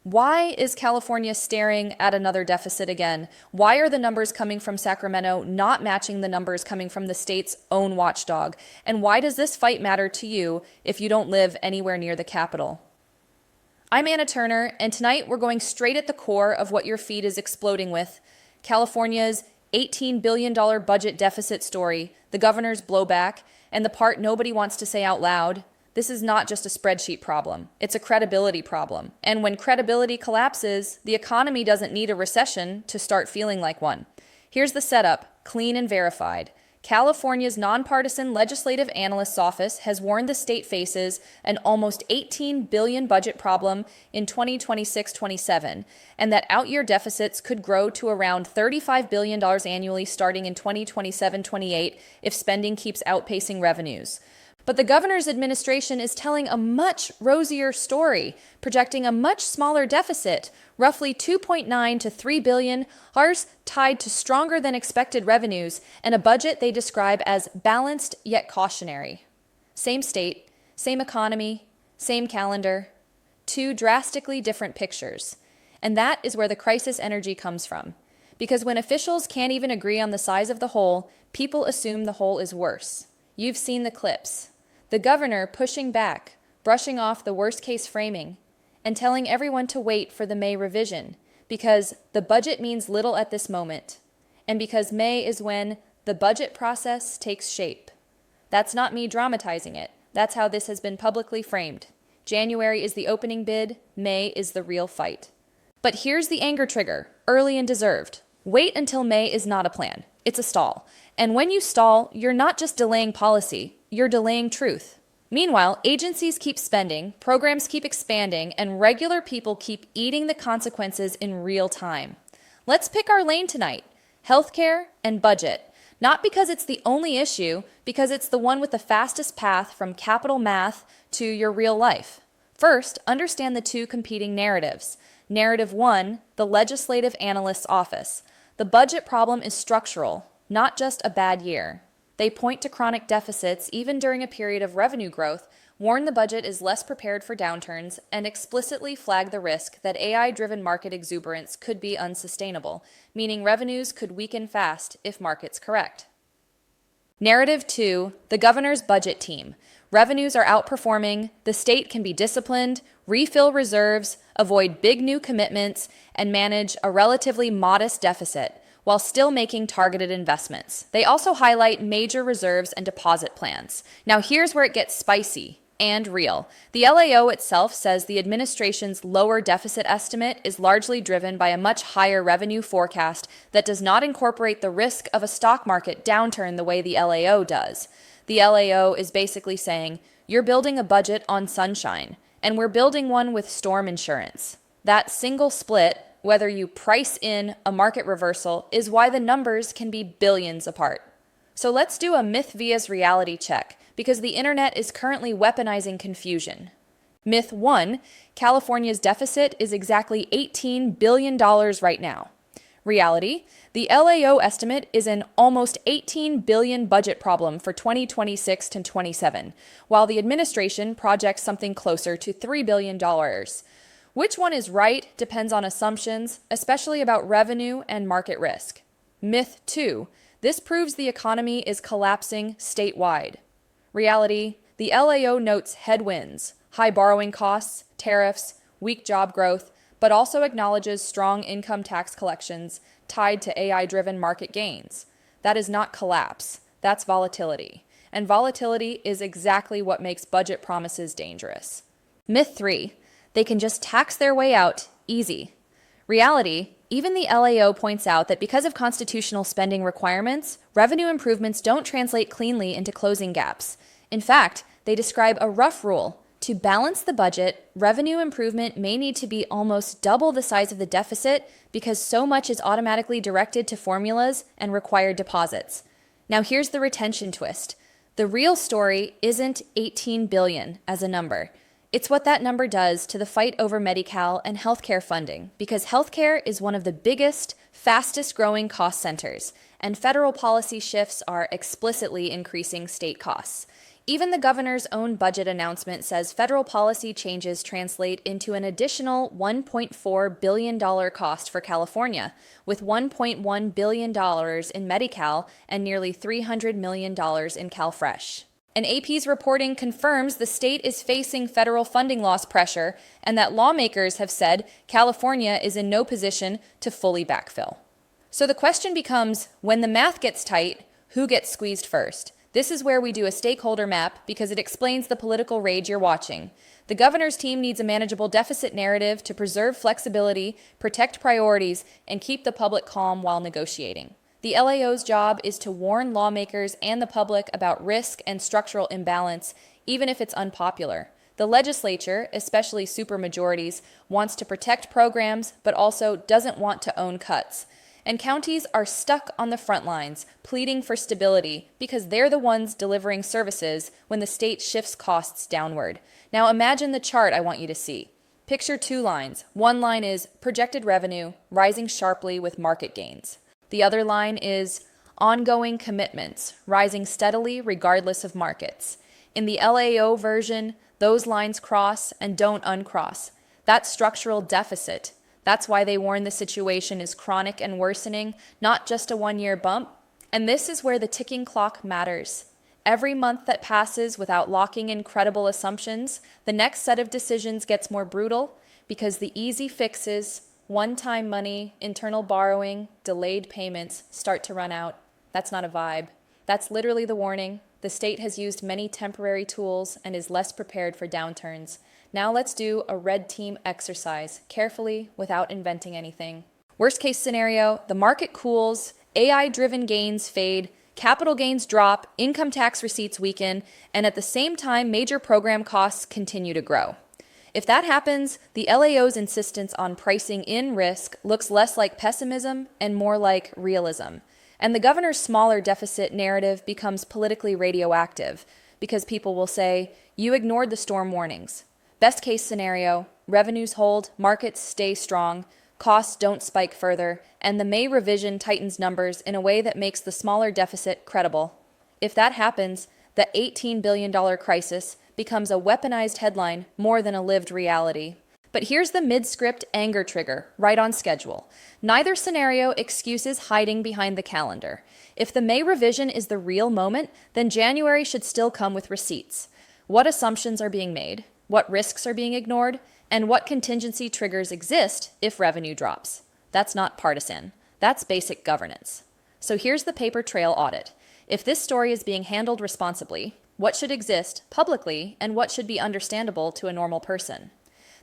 Why is California staring at another deficit again? Why are the numbers coming from Sacramento not matching the numbers coming from the state's own watchdog? And why does this fight matter to you if you don't live anywhere near the capital? I'm Anna Turner, and tonight we're going straight at the core of what your feed is exploding with: California's $18 billion budget deficit story, the governor's blowback, and the part nobody wants to say out loud: this is not just a spreadsheet problem, it's a credibility problem. And when credibility collapses, the economy doesn't need a recession to start feeling like one. Here's the setup, clean and verified. California's nonpartisan legislative analyst's office has warned the state faces an almost $18 billion budget problem in 2026-27, and that out-year deficits could grow to around $35 billion annually starting in 2027-28 if spending keeps outpacing revenues. But the governor's administration is telling a much rosier story, projecting a much smaller deficit, roughly 2.9 to 3 billion, ours tied to stronger than expected revenues, and a budget they describe as balanced yet cautionary. Same state, same economy, same calendar, two drastically different pictures. And that is where the crisis energy comes from. Because when officials can't even agree on the size of the hole, people assume the hole is worse. You've seen the clips. The governor pushing back, brushing off the worst-case framing, and telling everyone to wait for the May revision, because the budget means little at this moment, and because May is when the budget process takes shape. That's not me dramatizing it. That's how this has been publicly framed. January is the opening bid, May is the real fight. But here's the anger trigger, early and deserved. Wait until May is not a plan. It's a stall. And when you stall, you're not just delaying policy, you're delaying truth. Meanwhile, agencies keep spending, programs keep expanding, and regular people keep eating the consequences in real time. Let's pick our lane tonight: healthcare and budget. Not because it's the only issue, because it's the one with the fastest path from capital math to your real life. First, understand the two competing narratives. Narrative one, the legislative analyst's office. The budget problem is structural, not just a bad year. They point to chronic deficits even during a period of revenue growth, warn the budget is less prepared for downturns, and explicitly flag the risk that AI-driven market exuberance could be unsustainable, meaning revenues could weaken fast if markets correct. Narrative 2, the governor's budget team. Revenues are outperforming, the state can be disciplined, refill reserves, avoid big new commitments, and manage a relatively modest deficit, while still making targeted investments. They also highlight major reserves and deposit plans. Now here's where it gets spicy and real. The LAO itself says the administration's lower deficit estimate is largely driven by a much higher revenue forecast that does not incorporate the risk of a stock market downturn the way the LAO does. The LAO is basically saying, you're building a budget on sunshine, and we're building one with storm insurance. That single split, whether you price in a market reversal, is why the numbers can be billions apart. So let's do a myth vs reality check, because the internet is currently weaponizing confusion. Myth 1, California's deficit is exactly $18 billion right now. Reality, the LAO estimate is an almost $18 billion budget problem for 2026 to 27, while the administration projects something closer to $3 billion. Which one is right depends on assumptions, especially about revenue and market risk. Myth 2, this proves the economy is collapsing statewide. Reality, the LAO notes headwinds, high borrowing costs, tariffs, weak job growth, but also acknowledges strong income tax collections tied to AI-driven market gains. That is not collapse, that's volatility. And volatility is exactly what makes budget promises dangerous. Myth 3, they can just tax their way out, easy. Reality, even the LAO points out that because of constitutional spending requirements, revenue improvements don't translate cleanly into closing gaps. In fact, they describe a rough rule. To balance the budget, revenue improvement may need to be almost double the size of the deficit because so much is automatically directed to formulas and required deposits. Now here's the retention twist. The real story isn't 18 billion as a number. It's what that number does to the fight over Medi-Cal and healthcare funding, because healthcare is one of the biggest, fastest growing cost centers, and federal policy shifts are explicitly increasing state costs. Even the governor's own budget announcement says federal policy changes translate into an additional $1.4 billion cost for California, with $1.1 billion in Medi-Cal and nearly $300 million in CalFresh. And AP's reporting confirms the state is facing federal funding loss pressure and that lawmakers have said California is in no position to fully backfill. So the question becomes, when the math gets tight, who gets squeezed first? This is where we do a stakeholder map because it explains the political rage you're watching. The governor's team needs a manageable deficit narrative to preserve flexibility, protect priorities, and keep the public calm while negotiating. The LAO's job is to warn lawmakers and the public about risk and structural imbalance, even if it's unpopular. The legislature, especially supermajorities, wants to protect programs, but also doesn't want to own cuts. And counties are stuck on the front lines, pleading for stability, because they're the ones delivering services when the state shifts costs downward. Now imagine the chart I want you to see. Picture two lines. One line is projected revenue, rising sharply with market gains. The other line is ongoing commitments, rising steadily regardless of markets. In the LAO version, those lines cross and don't uncross. That's structural deficit. That's why they warn the situation is chronic and worsening, not just a one-year bump. And this is where the ticking clock matters. Every month that passes without locking in credible assumptions, the next set of decisions gets more brutal because the easy fixes, one-time money, internal borrowing, delayed payments start to run out. That's not a vibe. That's literally the warning. The state has used many temporary tools and is less prepared for downturns. Now let's do a red team exercise, carefully, without inventing anything. Worst case scenario, the market cools, AI-driven gains fade, capital gains drop, income tax receipts weaken, and at the same time, major program costs continue to grow. If that happens, the LAO's insistence on pricing in risk looks less like pessimism and more like realism. And the governor's smaller deficit narrative becomes politically radioactive because people will say, you ignored the storm warnings. Best case scenario, revenues hold, markets stay strong, costs don't spike further, and the May revision tightens numbers in a way that makes the smaller deficit credible. If that happens, the $18 billion crisis becomes a weaponized headline more than a lived reality. But here's the mid-script anger trigger, right on schedule. Neither scenario excuses hiding behind the calendar. If the May revision is the real moment, then January should still come with receipts. What assumptions are being made? What risks are being ignored? And what contingency triggers exist if revenue drops? That's not partisan. That's basic governance. So here's the paper trail audit. If this story is being handled responsibly, what should exist publicly and what should be understandable to a normal person?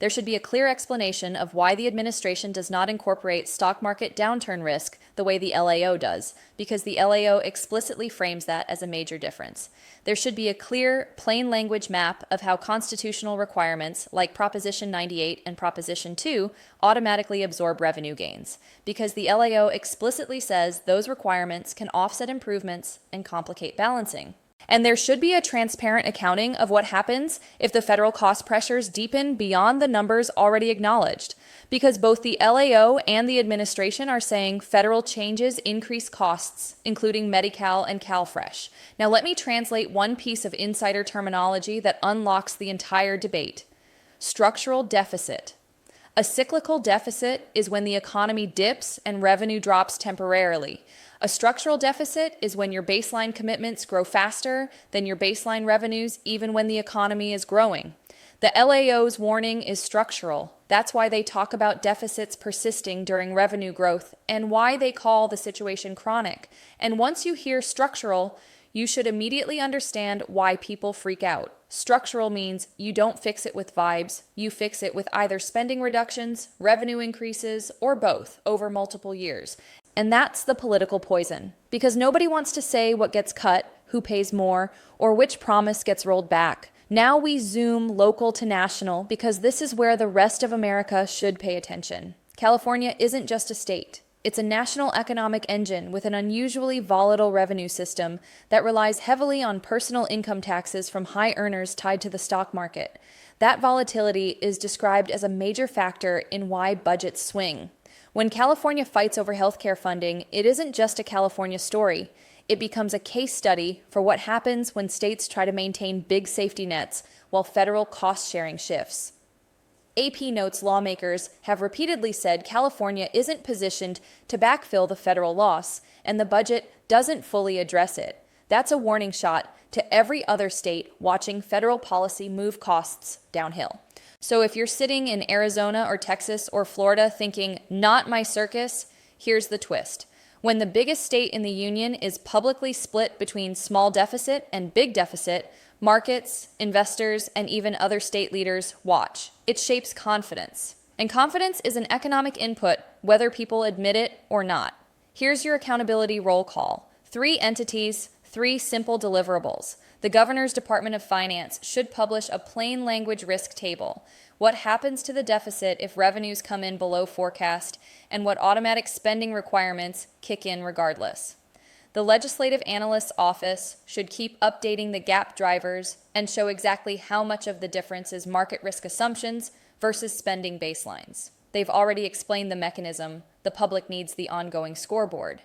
There should be a clear explanation of why the administration does not incorporate stock market downturn risk the way the LAO does, because the LAO explicitly frames that as a major difference. There should be a clear, plain language map of how constitutional requirements like Proposition 98 and Proposition 2 automatically absorb revenue gains, because the LAO explicitly says those requirements can offset improvements and complicate balancing. And there should be a transparent accounting of what happens if the federal cost pressures deepen beyond the numbers already acknowledged, because both the LAO and the administration are saying federal changes increase costs, including Medi-Cal and CalFresh. Now let me translate one piece of insider terminology that unlocks the entire debate. Structural deficit. A cyclical deficit is when the economy dips and revenue drops temporarily. A structural deficit is when your baseline commitments grow faster than your baseline revenues, even when the economy is growing. The LAO's warning is structural. That's why they talk about deficits persisting during revenue growth and why they call the situation chronic. And once you hear structural, you should immediately understand why people freak out. Structural means you don't fix it with vibes, you fix it with either spending reductions, revenue increases, or both over multiple years. And that's the political poison, because nobody wants to say what gets cut, who pays more, or which promise gets rolled back. Now we zoom local to national because this is where the rest of America should pay attention. California isn't just a state. It's a national economic engine with an unusually volatile revenue system that relies heavily on personal income taxes from high earners tied to the stock market. That volatility is described as a major factor in why budgets swing. When California fights over healthcare funding, it isn't just a California story. it becomes a case study for what happens when states try to maintain big safety nets while federal cost sharing shifts. AP notes lawmakers have repeatedly said California isn't positioned to backfill the federal loss, and the budget doesn't fully address it. That's a warning shot to every other state watching federal policy move costs downhill. So if you're sitting in Arizona or Texas or Florida thinking, not my circus, here's the twist. When the biggest state in the union is publicly split between small deficit and big deficit, markets, investors, and even other state leaders watch. It shapes confidence. And confidence is an economic input, whether people admit it or not. Here's your accountability roll call. 3 entities, 3 simple deliverables. The Governor's Department of Finance should publish a plain language risk table. What happens to the deficit if revenues come in below forecast, and what automatic spending requirements kick in regardless. The Legislative Analyst's Office should keep updating the gap drivers and show exactly how much of the difference is market risk assumptions versus spending baselines. They've already explained the mechanism. The public needs the ongoing scoreboard.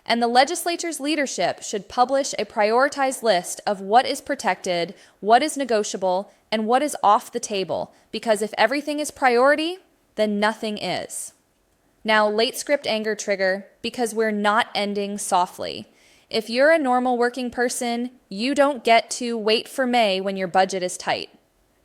And the legislature's leadership should publish a prioritized list of what is protected, what is negotiable, and what is off the table, because if everything is priority, then nothing is. Now, late script anger trigger, because we're not ending softly. If you're a normal working person, you don't get to wait for May when your budget is tight.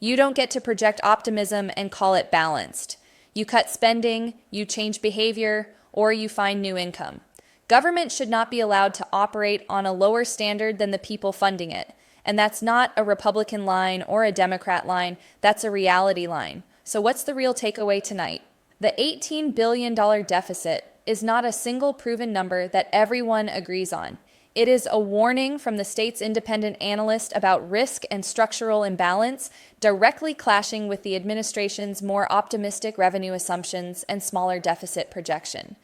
You don't get to project optimism and call it balanced. You cut spending, you change behavior, or you find new income. Government should not be allowed to operate on a lower standard than the people funding it. And that's not a Republican line or a Democrat line, that's a reality line. So what's the real takeaway tonight? The $18 billion deficit is not a single proven number that everyone agrees on. It is a warning from the state's independent analyst about risk and structural imbalance, directly clashing with the administration's more optimistic revenue assumptions and smaller deficit projection.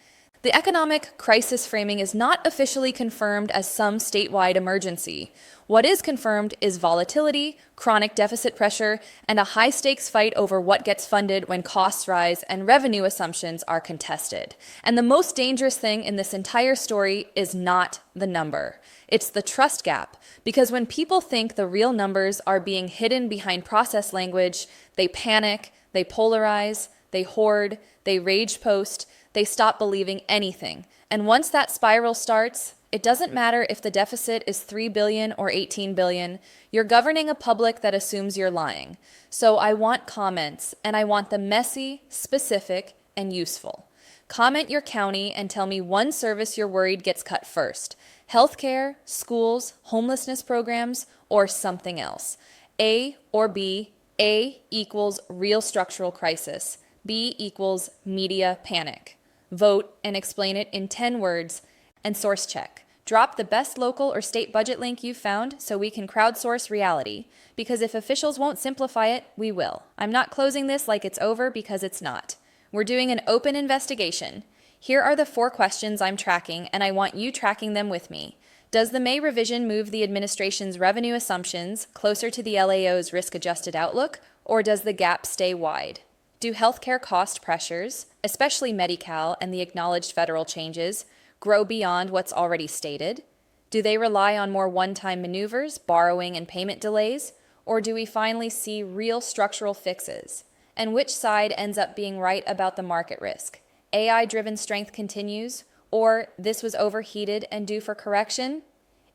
The economic crisis framing is not officially confirmed as some statewide emergency. What is confirmed is volatility, chronic deficit pressure, and a high-stakes fight over what gets funded when costs rise and revenue assumptions are contested. And the most dangerous thing in this entire story is not the number. It's the trust gap, because when people think the real numbers are being hidden behind process language, they panic, they polarize, they hoard, they rage post, they stop believing anything. And once that spiral starts, it doesn't matter if the deficit is $3 billion or $18 billion, you're governing a public that assumes you're lying. So I want comments, and I want them messy, specific, and useful. Comment your county and tell me one service you're worried gets cut first. Healthcare, schools, homelessness programs, or something else. A or B. A equals real structural crisis. B equals media panic. Vote and explain it in 10 words and source check. Drop the best local or state budget link you've found so we can crowdsource reality, because if officials won't simplify it, we will. I'm not closing this like it's over, because it's not. We're doing an open investigation. Here are the 4 questions I'm tracking, and I want you tracking them with me. Does the May revision move the administration's revenue assumptions closer to the LAO's risk-adjusted outlook, or does the gap stay wide? Do healthcare cost pressures, especially Medi-Cal and the acknowledged federal changes, grow beyond what's already stated? Do they rely on more one-time maneuvers, borrowing, and payment delays? Or do we finally see real structural fixes? And which side ends up being right about the market risk? AI-driven strength continues, or this was overheated and due for correction?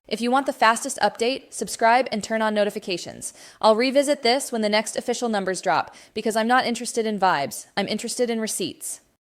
If you want the fastest update, subscribe and turn on notifications. I'll revisit this when the next official numbers drop, because I'm not interested in vibes. I'm interested in receipts.